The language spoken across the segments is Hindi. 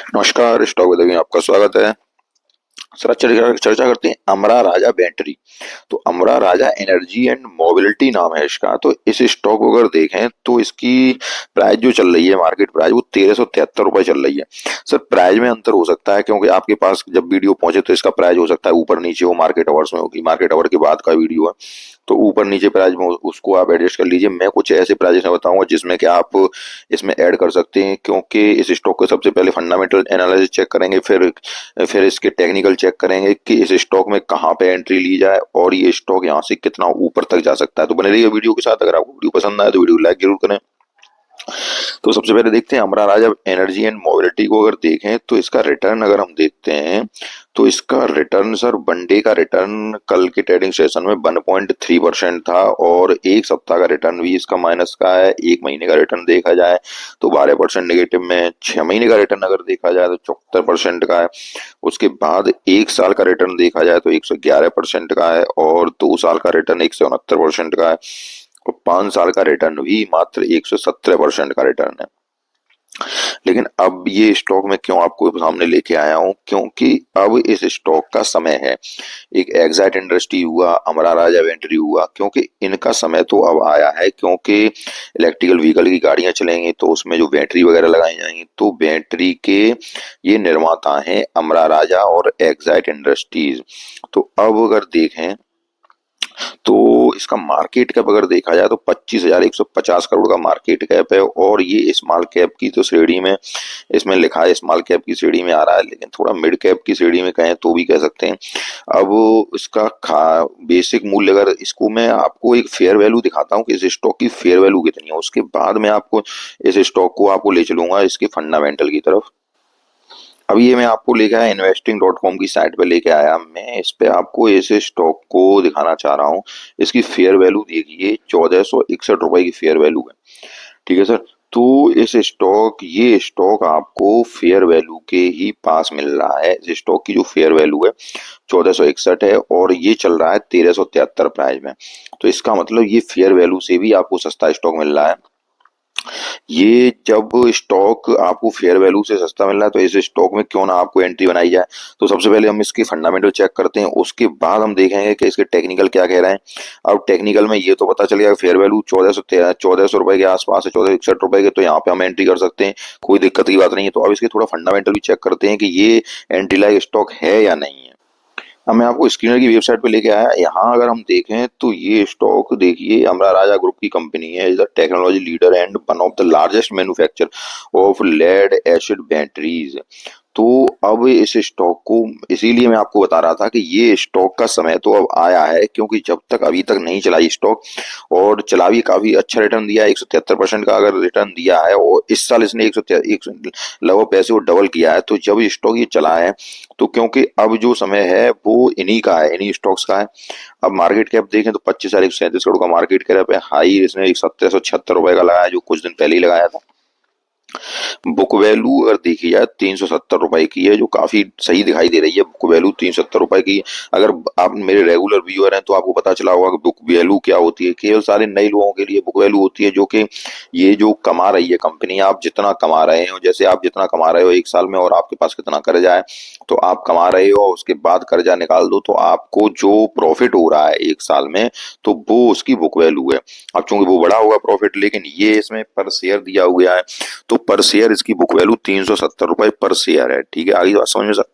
नमस्कार, स्टॉक विद में आपका स्वागत है। सर, आज चर्चा करते हैं अमरा राजा बैटरी। तो अमरा राजा एनर्जी एंड मोबिलिटी नाम है इसका। तो इस स्टॉक को अगर देखें तो इसकी प्राइस जो चल रही है, मार्केट प्राइस, वो 1373 रुपए चल रही है। सर, प्राइस में अंतर हो सकता है क्योंकि आपके पास जब वीडियो पहुंचे तो इसका प्राइस हो सकता है ऊपर नीचे हो, मार्केट आवर्स में होगी, मार्केट आवर के बाद का वीडियो है तो ऊपर नीचे प्राइस में उसको आप एडजस्ट कर लीजिए। मैं कुछ ऐसे प्राइस में बताऊंगा जिसमें कि आप इसमें ऐड कर सकते हैं, क्योंकि इस स्टॉक को सबसे पहले फंडामेंटल एनालिसिस चेक करेंगे, फिर इसके टेक्निकल चेक करेंगे कि इस स्टॉक में कहाँ पे एंट्री ली जाए और ये स्टॉक यहाँ से कितना ऊपर तक जा सकता है। तो बने रहिए वीडियो के साथ। अगर आपको वीडियो पसंद आए तो वीडियो लाइक जरूर करें। तो सबसे पहले देखते हैं अमरा राजा एनर्जी एंड मोबिलिटी को। अगर देखें तो इसका रिटर्न अगर हम देखते हैं तो इसका रिटर्न, सर, वनडे का रिटर्न कल के ट्रेडिंग सेशन में 1.3% था और एक सप्ताह का रिटर्न भी इसका माइनस का है। एक महीने का रिटर्न देखा जाए तो 12% नेगेटिव में, 6 महीने का रिटर्न अगर देखा जाए तो 74% का है। उसके बाद एक साल का रिटर्न देखा जाए तो 111% का है और 2 साल का रिटर्न 169% का है और 5 साल का रिटर्न भी मात्र 117% का रिटर्न है। लेकिन अब ये स्टॉक में क्यों आपको सामने लेके आया हूँ, क्योंकि अब इस स्टॉक का समय है। एक एग्जैक्ट इंडस्ट्री हुआ, अमरा राजा वेंट्री हुआ, क्योंकि इनका समय तो अब आया है। क्योंकि इलेक्ट्रिकल व्हीकल की गाड़ियां चलेंगी तो उसमें जो बैटरी वगैरह लगाई जाएंगी, तो बैटरी के ये निर्माता हैं अमरा राजा और एग्जैक्ट इंडस्ट्रीज। तो अब अगर देखें तो इसका मार्केट कैप अगर देखा जाए तो 25,150 करोड़ का मार्केट कैप है और ये स्मॉल कैप की तो श्रेणी में, इसमें लिखा है स्मॉल कैप की श्रेणी में आ रहा है, लेकिन थोड़ा मिड कैप की श्रेणी में कहें तो भी कह सकते हैं। अब इसका बेसिक मूल्य, अगर इसको मैं आपको एक फेयर वैल्यू दिखाता हूँ कि इस स्टॉक की फेयर वैल्यू कितनी है, उसके बाद मैं आपको इस स्टॉक को आपको ले चलूंगा इसके फंडामेंटल की तरफ। अब ये मैं आपको लेके आया investing.com की साइट पे लेके आया। मैं इस पे आपको इस स्टॉक को दिखाना चाह रहा हूँ। इसकी फेयर वैल्यू देखिए, 1461 रुपए की फेयर वैल्यू है। ठीक है सर। तो इस स्टॉक ये स्टॉक आपको फेयर वैल्यू के ही पास मिल रहा है। इस स्टॉक की जो फेयर वैल्यू है 1461 है और ये चल रहा है 1373 प्राइस में। तो इसका मतलब ये फेयर वैल्यू से भी आपको सस्ता स्टॉक मिल रहा है। ये जब स्टॉक आपको फेयर वैल्यू से सस्ता मिल रहा है तो इस स्टॉक में क्यों ना आपको एंट्री बनाई जाए। तो सबसे पहले हम इसके फंडामेंटल चेक करते हैं, उसके बाद हम देखेंगे कि इसके टेक्निकल क्या कह रहे हैं। अब टेक्निकल में ये तो पता चल गया फेयर वैल्यू 1400 रुपए के आसपास है, 1461 रुपए के, तो यहाँ पे हम एंट्री कर सकते हैं, कोई दिक्कत की बात नहीं है। तो अब इसके थोड़ा फंडामेंटल भी चेक करते हैं कि ये एंट्री लायक स्टॉक है या नहीं है। अब मैं आपको स्क्रीनर की वेबसाइट पे लेके आया। यहाँ अगर हम देखें तो ये स्टॉक देखिए, अमरा राजा ग्रुप की कंपनी है, is the technology leader and one of the largest manufacture of lead acid batteries. तो अब इस स्टॉक को, इसीलिए मैं आपको बता रहा था कि ये स्टॉक का समय तो अब आया है, क्योंकि जब तक अभी तक नहीं चला ये स्टॉक, और चला भी काफी अच्छा रिटर्न दिया है, 173% का अगर रिटर्न दिया है और इस साल इसने 100 लगभग पैसे को डबल किया है। तो जब ये स्टॉक ये चला है तो क्योंकि अब जो समय है वो इन्हीं का है, इन्हीं स्टॉक्स का है। अब मार्केट कैप देखें तो 25,137 करोड़ का मार्केट कैप है। हाई इसने 1,776 रुपए का लगाया जो कुछ दिन पहले ही लगाया था। बुक वैल्यू अगर देखी जाए 370 रुपए की है, जो काफी सही दिखाई दे रही है। बुक वैल्यू 370 रुपए की। अगर आप मेरे रेगुलर व्यूअर हैं तो आपको पता चला होगा कि बुक वैल्यू क्या होती है। केवल सारे नए लोगों के लिए बुक वैल्यू होती है, जो कि ये जो कमा रही है कंपनी, आप जितना कमा रहे हो, जैसे आप जितना कमा रहे हो एक साल में और आपके पास कितना कर्जा है, तो आप कमा रहे हो उसके बाद कर्जा निकाल दो तो आपको जो प्रॉफिट हो रहा है एक साल में, तो वो उसकी बुक वैल्यू है। अब चूंकि वो बड़ा होगा प्रॉफिट, लेकिन ये इसमें पर शेयर दिया हुआ है, तो पर शेयर इसकी बुक वैल्यू 370 रुपए पर शेयर है। ठीक है, आगे बात समझ में सर।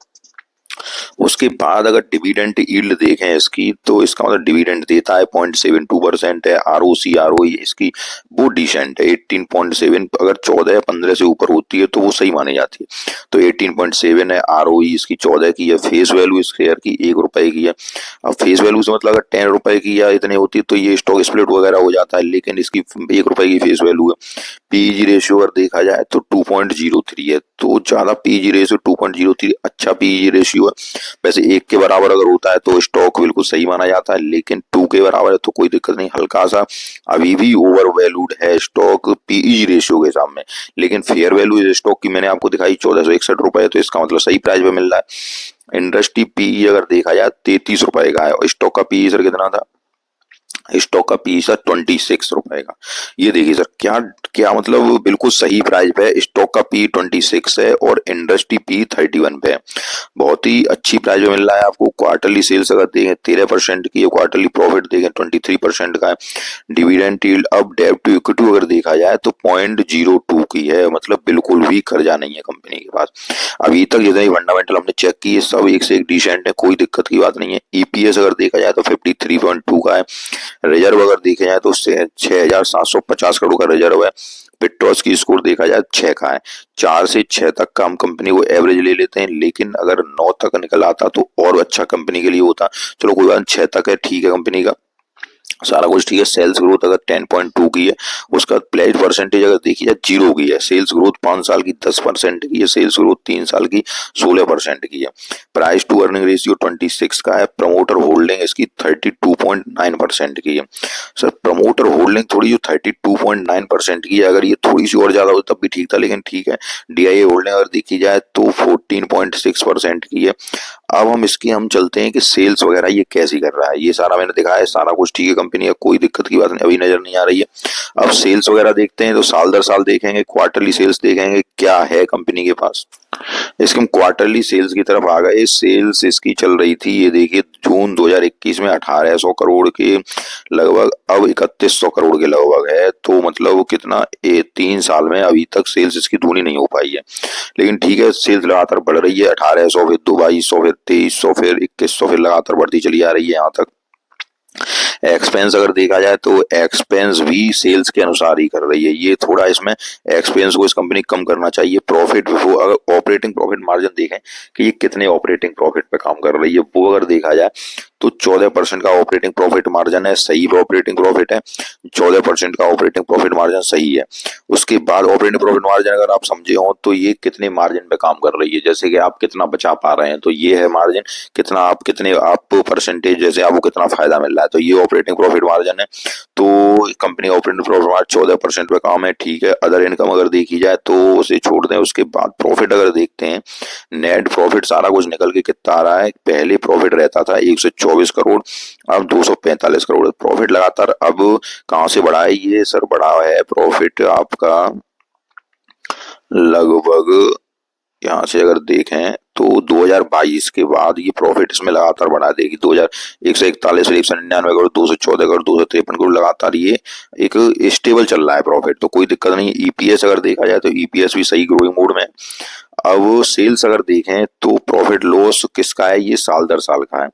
उसके बाद अगर डिविडेंड यील्ड देखें इसकी, तो इसका मतलब डिविडेंड देता है 0.72% है। आरओसी आरओई इसकी वो डिसेंट है 18.7। अगर 14 या 15 से ऊपर होती है तो वो सही मानी जाती है। तो 18.7 है। आरओई इसकी 14 की है। फेस वैल्यू इस शेयर की 1 रुपए की है। अब फेस वैल्यू से मतलब अगर 10 रुपए की या इतनी होती है तो ये स्टॉक स्प्लिट वगैरह हो जाता है, लेकिन इसकी 1 रुपए की फेस वैल्यू है। पीजी रेशियो अगर देखा जाए तो 2.03 है। तो ज्यादा पीजी रेशियो 2.03 अच्छा पीजी रेशियो है। वैसे 1 के बराबर अगर होता है तो स्टॉक बिल्कुल सही माना जाता है, लेकिन 2 के बराबर है तो कोई दिक्कत नहीं, हल्का सा अभी भी ओवर वैल्यूड है स्टॉक पीई रेशियो के सामने। लेकिन फेयर वैल्यू इस स्टॉक की मैंने आपको दिखाई 1461 रुपए, तो इसका मतलब सही प्राइस पे मिल रहा है। इंडस्ट्री पीई अगर देखा जाए 33 रुपए का है और स्टॉक का पीई सर कितना था, स्टॉक का पी सर 26 रुपए का। ये देखिए सर, क्या क्या मतलब बिल्कुल सही प्राइस पे है। स्टॉक का पी 26 है और इंडस्ट्री पी 31 पे है। बहुत ही अच्छी प्राइस में मिल रहा है आपको। क्वार्टरली सेल्स अगर देखें 13% की है, क्वार्टरली प्रॉफिट देखें 23% का है। डिविडेंड यील्ड, अब डेब्ट टू इक्विटी अगर देखा जाए तो 0.02 की है, मतलब बिल्कुल भी कर्जा नहीं है कंपनी के पास। अभी तक जितने फंडामेंटल हमने चेक किए सब एक से एक डिसेंट है, कोई दिक्कत की बात नहीं है। ईपीएस अगर देखा जाए तो 53.2 का है। रिजर्व अगर देखे जाए तो उससे 6,750 करोड़ का रिजर्व है। पेट्रोस की स्कोर देखा जाए 6 का है। 4 से 6 तक का हम कंपनी को एवरेज ले लेते हैं, लेकिन अगर 9 तक निकल आता तो और अच्छा कंपनी के लिए होता। चलो कोई बात, 6 तक है, ठीक है कंपनी का सारा कुछ ठीक है। सेल्स ग्रोथ अगर 10.2 की है, उसका प्लेज परसेंटेज अगर देखी जाए 0 की है। सेल्स ग्रोथ 5 साल की 10% की है, सेल्स ग्रोथ 3 साल की 16% की है। प्राइस टू अर्निंग रेशियो 26 का है। प्रमोटर होल्डिंग इसकी 32.9% की है। सर प्रमोटर होल्डिंग थोड़ी जो 32.9% की है, अगर ये थोड़ी सी और ज्यादा हो तब भी ठीक था, लेकिन ठीक है। डीआईए होल्डिंग अगर देखी जाए तो 14.6% की है। अब हम चलते हैं कि सेल्स वगैरह ये कैसी कर रहा है। ये सारा मैंने दिखाया है, सारा कुछ ठीक है कंपनी का, कोई दिक्कत की बात नहीं अभी नजर नहीं आ रही है। अब सेल्स वगैरह देखते हैं तो साल दर साल देखेंगे, क्वार्टरली सेल्स देखेंगे क्या है कंपनी के पास। इसके हम क्वार्टरली सेल्स की तरफ आ गए। सेल्स इसकी चल रही थी, ये देखिए जून 2021 में 1800 करोड़ के लगभग, अब 3100 करोड़ के लगभग है। तो मतलब कितना 3 साल में अभी तक सेल्स इसकी दूनी नहीं हो पाई है। लेकिन ठीक है, सेल्स लगातार बढ़ रही है। 1800, फिर 2200, फिर 2300, फिर 2100, फिर लगातार बढ़ती चली आ रही है यहाँ तक। एक्सपेंस अगर देखा जाए तो एक्सपेंस भी सेल्स के अनुसार ही कर रही है। ये थोड़ा इसमें एक्सपेंस को इस कंपनी कम करना चाहिए। प्रॉफिट बिफोर, अगर ऑपरेटिंग प्रॉफिट मार्जिन देखें कि ये कितने ऑपरेटिंग प्रॉफिट पे काम कर रही है, वो अगर देखा जाए तो 14% का ऑपरेटिंग प्रॉफिट मार्जिन है, सही ऑपरेटिंग प्रॉफिट है। 14% का ऑपरेटिंग प्रॉफिट मार्जिन सही है। उसके बाद ऑपरेटिंग प्रॉफिट मार्जिन अगर आप समझे हो तो ये कितने मार्जिन पे काम कर रही है, जैसे कि आप कितना बचा पा रहे हैं, तो ये है मार्जिन। कितने आप परसेंटेज, जैसे आपको कितना फायदा मिल रहा है, तो ये ऑपरेटिंग प्रॉफिट मार्जिन है। तो कंपनी ऑपरेटिंग प्रॉफिट मार्जिन 14% पे काम है, ठीक है। अदर इनकम अगर देखी जाए तो उसे छोड़ दें। उसके बाद प्रॉफिट अगर देखते हैं, नेट प्रॉफिट सारा कुछ निकल के कितना आ रहा है। पहले प्रॉफिट रहता था 124 करोड़, अब 245 करोड़ प्रॉफिट लगातार। अब कहां से बढ़ा है ये सर? बढ़ा है प्रॉफिट आपका लगभग, यहाँ से अगर देखें तो 2022 के बाद ये प्रॉफिट इसमें लगातार बढ़ा देगी। 2141, फिर 199 करोड़, 214 करोड़, 253 करोड़, लगातार ये एक स्टेबल चल रहा है प्रॉफिट, तो कोई दिक्कत नहीं। ईपीएस अगर देखा जाए तो ईपीएस भी सही ग्रोइंग मोड में है। अब सेल्स अगर देखें तो प्रॉफिट लॉस किसका है, ये साल दर साल का है।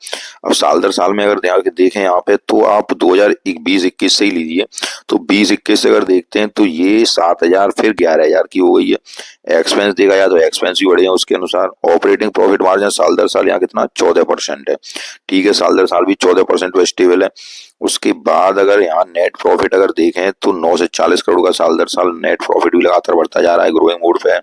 अब साल दर साल में अगर देखें यहाँ पे तो आप 2020-21 से ही लीजिए, तो 20-21 से अगर देखते हैं तो ये 7,000 फिर 11,000 की हो गई है। एक्सपेंस देखा जाए तो एक्सपेंस भी बढ़े हैं उसके अनुसार। ऑपरेटिंग प्रॉफिट मार्जिन साल दर साल यहाँ कितना 14% है, ठीक है। साल दर साल भी 14% पे स्टेबल है। उसके बाद अगर यहाँ नेट प्रॉफिट अगर देखें तो 9 से 40 करोड़ का साल दर साल नेट प्रॉफिट भी लगातार बढ़ता जा रहा है, ग्रोइंग मोड पे है।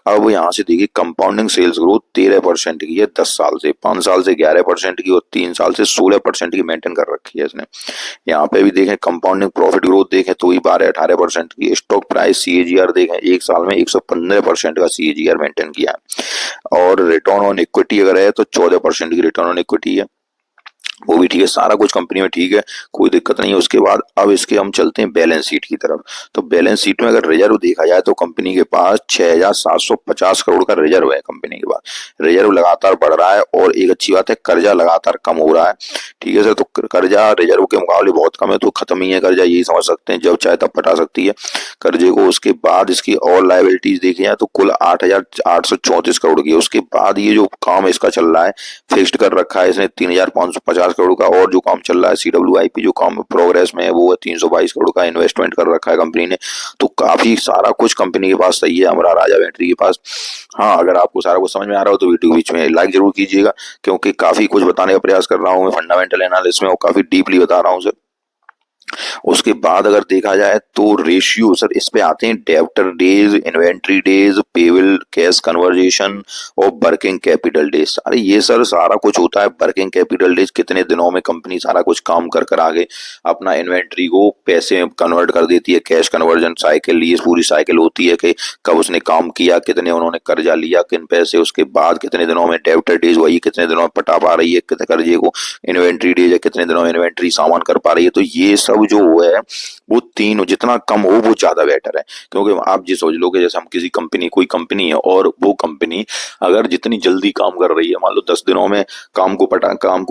अब यहाँ से देखिए कंपाउंडिंग सेल्स ग्रोथ 13% की है 10 साल से, 5 साल से 11% की और 3 साल से 16% की मेंटेन कर रखी है इसने। यहाँ पे भी देखें कंपाउंडिंग प्रॉफिट ग्रोथ देखें तो ही 12-18% की। स्टॉक प्राइस सीएजीआर देखें एक साल में 115% का सीएजीआर मेंटेन किया है। और रिटर्न ऑन इक्विटी अगर है तो 14% की रिटर्न ऑन इक्विटी है, वो भी ठीक है। सारा कुछ कंपनी में ठीक है, कोई दिक्कत नहीं है। उसके बाद अब इसके हम चलते हैं बैलेंस शीट की तरफ। तो बैलेंस शीट में अगर रिजर्व देखा जाए तो कंपनी के पास 6,750 करोड़ का रिजर्व है। कंपनी के पास रिजर्व लगातार बढ़ रहा है और एक अच्छी बात है कर्जा लगातार कम हो रहा है, ठीक है सर। तो कर्जा रिजर्व के मुकाबले बहुत कम है, तो खत्म ही है कर्जा, यही समझ सकते हैं, जब चाहे तब पटा सकती है कर्जे को। उसके बाद इसकी और लाइबिलिटीज देखी जाए तो कुल 8,834 करोड़ की है। उसके बाद ये जो काम इसका चल रहा है, फिक्स्ड कर रखा है इसने 3,550 करोड़ का, और जो काम चल रहा है सीडब्ल्यूआईपी जो काम प्रोग्रेस में है वो है 322 करोड़ का इन्वेस्टमेंट कर रखा है कंपनी ने। तो काफी सारा कुछ कंपनी के पास सही है, हमारा राजा बैटरी के पास। हाँ, अगर आपको सारा कुछ समझ में आ रहा हो तो वीडियो बीच में लाइक जरूर कीजिएगा, क्योंकि काफी कुछ बताने का प्रयास कर रहा हूँ मैं फंडामेंटल एनालिसिस में, और काफी डीपली बता रहा हूँ सर। उसके बाद अगर देखा जाए तो रेशियो सर इस पे आते हैं debtor days, inventory days, payable cash conversion और वर्किंग कैपिटल डेज। अरे ये सर सारा कुछ होता है। वर्किंग कैपिटल डेज कितने दिनों में कंपनी सारा कुछ काम कर कर आगे अपना इन्वेंट्री को पैसे में कन्वर्ट कर देती है। कैश कन्वर्जन साइकिल, ये पूरी साइकिल होती है कि कब उसने काम किया, कितने उन्होंने कर्जा लिया, किन पैसे, उसके बाद कितने दिनों में डेब्टर डेज वही कितने दिनों में पटा पा रही है कितने कर्जे को, इन्वेंट्री डेज है कितने दिनों में इन्वेंट्री सामान कर पा रही है। तो ये सब जो है वो तीन जितना कम हो वो ज्यादा बेटर है। क्योंकि आप जी सोच लो कि जैसे हम किसी कंपनी, कोई कंपनी है और वो कंपनी अगर जितनी जल्दी काम कर रही है, मान लो 10 दिनों में काम को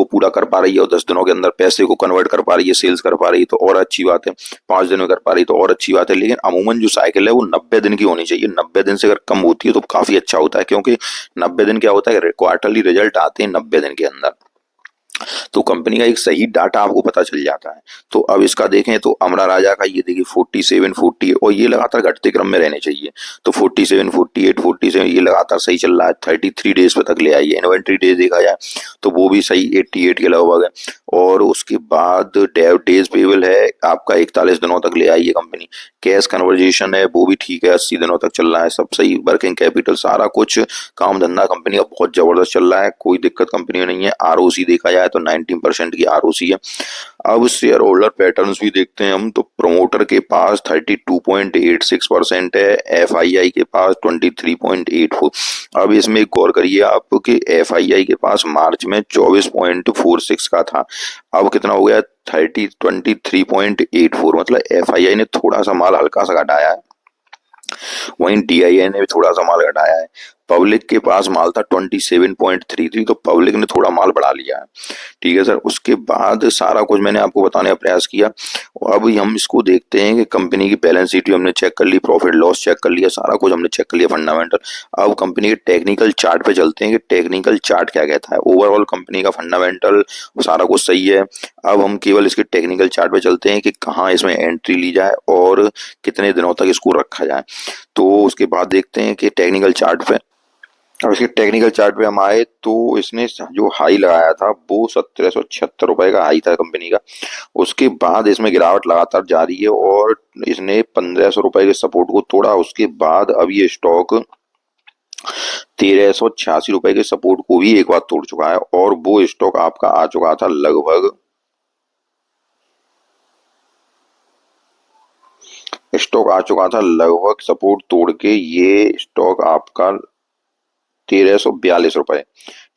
पूरा कर पा रही है और 10 दिनों के अंदर पैसे को कन्वर्ट कर पा रही है, सेल्स कर पा रही है, तो और अच्छी बात है। 5 दिन में कर पा रही है तो और अच्छी बात है। लेकिन अमूमन जो साइकिल है वो 90 दिन की होनी चाहिए। 90 दिन से अगर कम होती है तो काफी अच्छा होता है। क्योंकि 90 दिन क्या होता है, क्वार्टरली रिजल्ट आते हैं 90 दिन के अंदर, तो कंपनी का एक सही डाटा आपको पता चल जाता है। तो अब इसका देखें तो अमरा राजा का ये देखिए 47, 40 और ये लगातार घटते क्रम में रहने चाहिए। तो 47, 48, 47 ये लगातार सही चल रहा है। 33 डेज पे तक ले आई है। इन्वेंट्री डेज देखा जाए तो वो भी सही 88 के लगभग है। और उसके बाद डेज पेबल है आपका 41 दिनों तक ले आई है कंपनी। कैश कन्वर्जेशन है वो भी ठीक है, 80 दिनों तक चल रहा है, सब सही। वर्किंग कैपिटल सारा कुछ काम धंधा कंपनी का बहुत जबरदस्त चल रहा है, कोई दिक्कत कंपनी में नहीं है। आरओसी देखा जाए तो 19% की आरओसी है। अब शेयर होल्डर पैटर्न्स भी देखते हैं हम, तो प्रमोटर के पास 32.86% है, एफआईआई के पास 23.84। अब इसमें गौर करिए आप कि एफआईआई के पास मार्च में 24.46 का था, अब कितना हो गया 23.84। मतलब एफआईआई ने थोड़ा सा माल हल्का सा घटाया है, वहीं डीआईआई ने भी थोड़ा सा माल घटाया है। पब्लिक के पास माल था 27.33, तो पब्लिक ने थोड़ा माल बढ़ा लिया है। ठीक है सर। उसके बाद सारा कुछ मैंने आपको बताने का प्रयास किया। अब हम इसको देखते हैं कि कंपनी की बैलेंस शीट भी हमने चेक कर ली, प्रॉफिट लॉस चेक कर लिया, सारा कुछ हमने चेक कर लिया फंडामेंटल। अब कंपनी के टेक्निकल चार्ट पे चलते हैं कि टेक्निकल चार्ट क्या कहता है। ओवरऑल कंपनी का फंडामेंटल सारा कुछ सही है। अब हम केवल इसके टेक्निकल चार्ट पे चलते हैं कि कहाँ इसमें एंट्री ली जाए और कितने दिनों तक इसको रखा जाए। तो उसके बाद देखते हैं कि टेक्निकल चार्ट पे, अब इसके टेक्निकल चार्ट पे हम आए तो इसने जो हाई लगाया था वो 1776 रुपए का हाई था कंपनी का। उसके बाद इसमें गिरावट लगातार जारी है और इसने 1500 रुपए के सपोर्ट को तोड़ा। उसके बाद अब ये स्टॉक 1386 रुपए के सपोर्ट को भी एक बार तोड़ चुका है और वो स्टॉक आपका आ चुका था लगभग, स्टॉक आ चुका था लगभग सपोर्ट तोड़ के, ये स्टॉक आपका 1342 रुपए।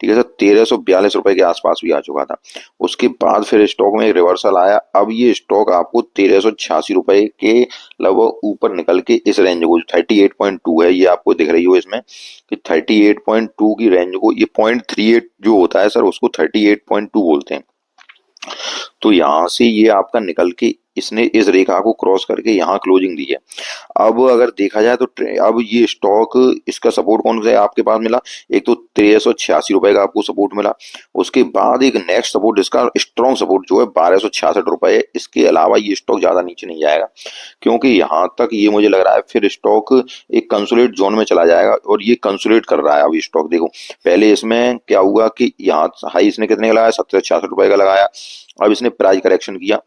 ठीक है सर, 1342 रुपए के आसपास भी आ चुका था। उसके बाद फिर स्टॉक में रिवर्सल आया। अब ये स्टॉक आपको 1386 रुपए के लगभग ऊपर निकल के इस रेंज को 38.2 है, ये आपको दिख रही हो इसमें कि 38.2 की रेंज को, ये 0.38 जो होता है सर उसको 38.2 बोलते हैं। तो यहाँ से ये आपका निकल के इसने इस रेखा को क्रॉस करके यहाँ क्लोजिंग दी है। अब अगर देखा जाए तो अब ये स्टॉक, इसका सपोर्ट कौन सा है आपके पास मिला, एक तो 1386 रुपए का आपको सपोर्ट मिला। उसके बाद एक नेक्स्ट सपोर्ट, इसका स्ट्रॉन्ग सपोर्ट जो है 1266 रुपए है। इसके अलावा ये स्टॉक ज्यादा नीचे नहीं जाएगा, क्योंकि यहाँ तक ये मुझे लग रहा है फिर स्टॉक एक कंसोलिडेट जोन में चला जाएगा और ये कंसोलिडेट कर रहा है। अभी स्टॉक देखो, पहले इसमें क्या हुआ कि यहाँ हाई इसने कितने का लगाया, 1766 रुपए का लगाया। अब इसने प्राइस करेक्शन किया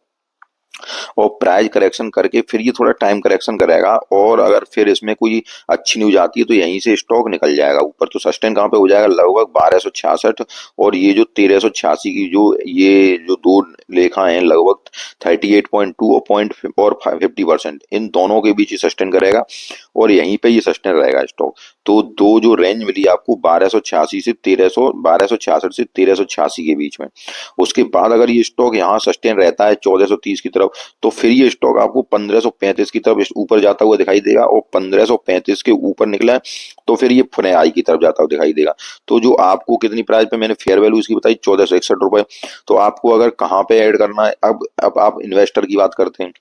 और प्राइस करेक्शन करके फिर ये थोड़ा टाइम करेक्शन करेगा और अगर फिर इसमें कोई अच्छी न्यूज आती है तो यहीं से स्टॉक निकल जाएगा ऊपर। तो सस्टेन कहाँ पे हो जाएगा, लगभग 1266 और ये जो 1386 की जो ये जो दो लेखा है लगभग 38.2 और 50%, इन दोनों के बीच ही सस्टेन करेगा और यहीं पे ये सस्टेन रहेगा स्टॉक। तो दो जो रेंज मिली आपको 1286 से 1266 से 1386 के बीच में। उसके बाद अगर ये स्टॉक यहाँ सस्टेन रहता है 1430 की तरफ, तो फिर ये स्टॉक आपको 1535 की तरफ ऊपर जाता हुआ दिखाई देगा और 1535 के ऊपर निकला है तो फिर ये पुनः आई की तरफ जाता हुआ दिखाई देगा। तो जो आपको कितनी प्राइस पे मैंने फेयर वैल्यू इसकी बताई 1461 रुपए। तो आपको अगर कहाँ पे ऐड करना है, अब आप इन्वेस्टर की बात करते हैं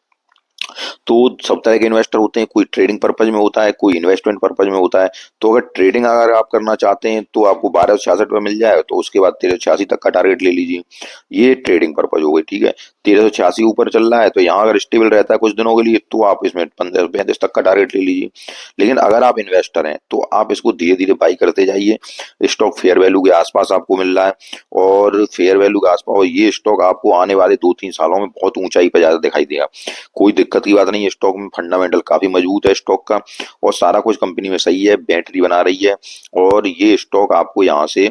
तो सब तरह के इन्वेस्टर होते हैं, कोई ट्रेडिंग पर्पज में होता है, कोई इन्वेस्टमेंट पर्पज में होता है। तो अगर ट्रेडिंग अगर आप करना चाहते हैं तो आपको 1266 पे मिल जाए, तो उसके बाद 1386 तक का टारगेट ले लीजिए, ये ट्रेडिंग पर्पज हो गई। ठीक है, 1386 ऊपर चल रहा है, तो यहाँ अगर स्टेबल रहता है कुछ दिनों के लिए तो आप इसमें 15-35 तक का टारगेट ले लीजिए। लेकिन अगर आप इन्वेस्टर हैं तो आप इसको धीरे धीरे बाई करते जाइए। स्टॉक फेयर वैल्यू के आसपास आपको मिल रहा है, और फेयर वैल्यू के आसपास, और ये स्टॉक आपको आने वाले 2-3 सालों में बहुत ऊंचाई पर ज्यादा दिखाई देगा। कोई दिक्कत की बात नहीं है, स्टॉक में फंडामेंटल काफी मजबूत है स्टॉक का, और सारा कुछ कंपनी में सही है, बैटरी बना रही है। और ये स्टॉक आपको यहाँ से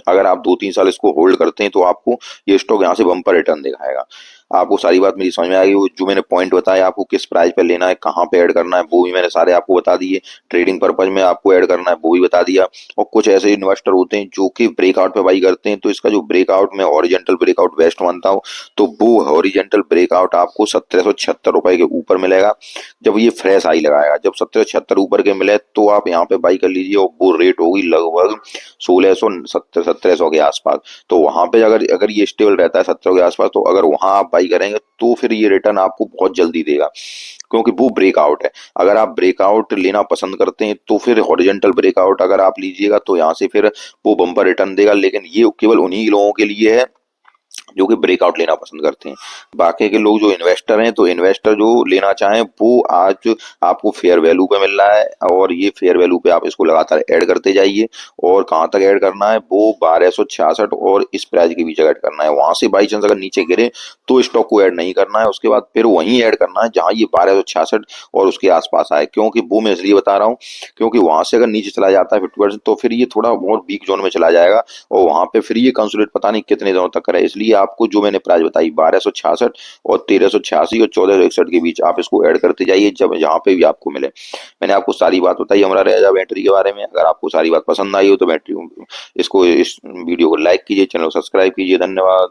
अगर आप 2-3 साल इसको होल्ड करते हैं तो आपको ये स्टॉक यहाँ से बम्पर रिटर्न दिखाएगा। आपको सारी बात मेरी समझ में आ गई। वो जो मैंने पॉइंट बताया आपको किस प्राइस पे लेना है, कहाँ पे ऐड करना है, वो भी मैंने सारे आपको बता दिए। ट्रेडिंग पर्पज में आपको ऐड करना है वो भी बता दिया। और कुछ ऐसे इन्वेस्टर होते हैं जो कि ब्रेकआउट पे बाई करते हैं, तो इसका जो ब्रेकआउट में हॉरिजॉन्टल ब्रेकआउट बेस्ट मानता हूँ, तो वो हॉरिजॉन्टल ब्रेकआउट आपको 1776 रुपए के ऊपर मिलेगा। जब ये फ्रेश हाई लगाएगा, जब 1776 ऊपर के मिले तो आप यहाँ पे बाई कर लीजिए, और वो रेट होगी लगभग 1670-1700 के आसपास। तो वहां पे अगर अगर ये स्टेबल रहता है 17 के आसपास, तो अगर वहां आप बाई करेंगे तो फिर ये रिटर्न आपको बहुत जल्दी देगा, क्योंकि वो ब्रेकआउट है। अगर आप ब्रेकआउट लेना पसंद करते हैं तो फिर हॉरिजॉन्टल ब्रेकआउट अगर आप लीजिएगा तो यहाँ से फिर वो बम्पर रिटर्न देगा। लेकिन ये केवल उन्हीं लोगों के लिए है जो कि ब्रेकआउट लेना पसंद करते हैं। बाकी के लोग जो इन्वेस्टर हैं, तो इन्वेस्टर जो लेना चाहें वो आज आपको फेयर वैल्यू पे मिल रहा है, और ये फेयर वैल्यू पे आप इसको लगातार ऐड करते जाइए। और कहाँ तक ऐड करना है, वो 1266 और इस प्राइस के बीच ऐड करना है। वहां से बाई चांस अगर नीचे गिरे तो स्टॉक को ऐड नहीं करना है, उसके बाद फिर वहीं ऐड करना है जहां ये 1266 और उसके आसपास आए। क्योंकि वो मैं इसलिए बता रहा हूँ क्योंकि वहां से अगर नीचे चला जाता है 50%, तो फिर ये थोड़ा और वीक जोन में चला जाएगा, और वहां पे फिर ये कंसोलिडेट पता नहीं कितने दिनों तक करे। इसलिए आपको जो मैंने प्राइस बताई 1266 और 1386 और 1461 के बीच आप इसको ऐड करते जाइए जब जहां पे भी आपको मिले। मैंने आपको सारी बात बताई हमारा रेजा बैटरी के बारे में। अगर आपको सारी बात पसंद आई हो तो बैटरी इस वीडियो को लाइक कीजिए, चैनल को सब्सक्राइब कीजिए। धन्यवाद।